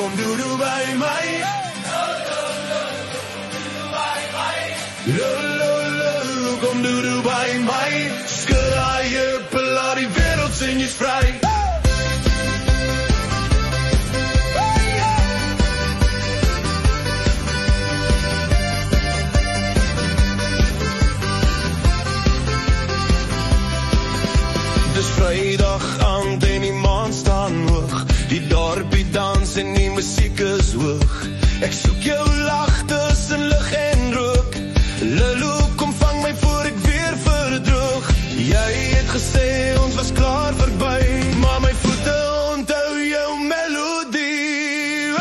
kom doe by my. Lulu, kom doe by my. Skud daai heupe, laat die wêreld sien jy's vry. Dis Vrydag aand en die maan staan hoog. Die dorpie dans en die musiek is hoog. Ek soek jou lach tussen lig en rook. Lulu, kom vang my voor ek weer verdroog. Jy het gesê ons was klaar verby, maar my voete onthou jou melodie.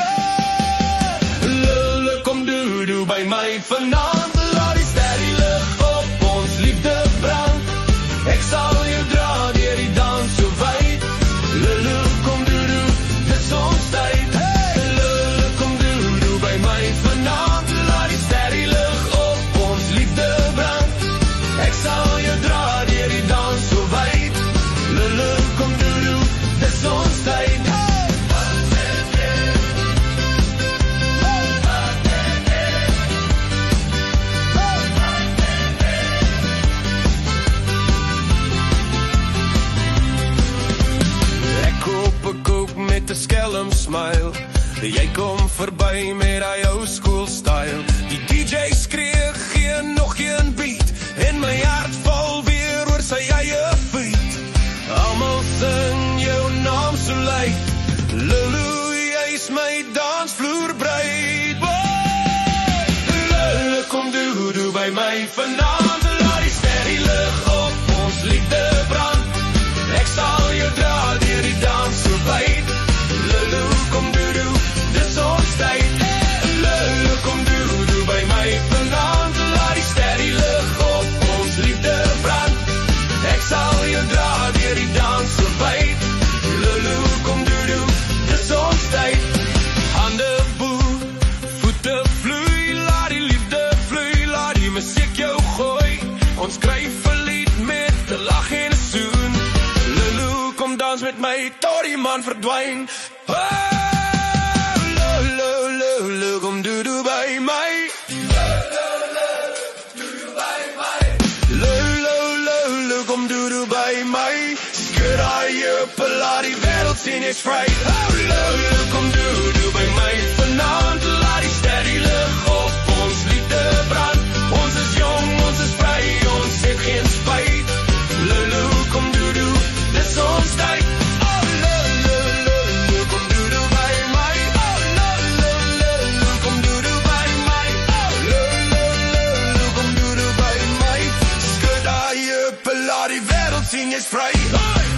Lulu, kom doe by my vanaand. Laat die ster die lig op ons liefde brand. Ek sal jou dra deur die dans so wyd. Lulu, kom doe, dis ons tyd. Lulu, kom doe by my vanaand. Laat die ster die lig op ons liefde brand. Ek sal jou dra deur die dans so wyd. Lulu, kom doe, dis ons tyd. Met 'n skelm smile. Jy kom verby met daai ou school style. Die DJ skree gee nog een beat en my hart val weer oor sy eie feet. Almal sing jou naam so luid. Lulu, jy's my dansvloer bruid. Lulu, kom doe by my vanaand. Laat die ster die lig op ons liefde brand. Ek sal jou dra deur die dans so wyd. Lulu, kom doe, dis ons tyd. Lulu, kom doe by my vanaand. Laat die ster die lig op ons liefde brand. Ek sal jou dra deur die dans so wyd. Lulu, kom doe, dis ons tyd. Hande boer, voete vloei, laat die liefde vloei, laat die musiek jou gooi. Ons skryf 'n lied met 'n lag en 'n soen. Lulu, kom dans met my tot die man verdwyn. Lulu, kom doe by my. Lulu, kom doe by my. Skud daai heupe, laat die wêreld sien jy's vry. Lulu, kom doe by my vanaand. Laat die ster die lig op ons liefde brand. Ons is jong, ons is vry, ons het geen spyt. Lulu, kom doe, dis ons tyd. Sien jy's vry.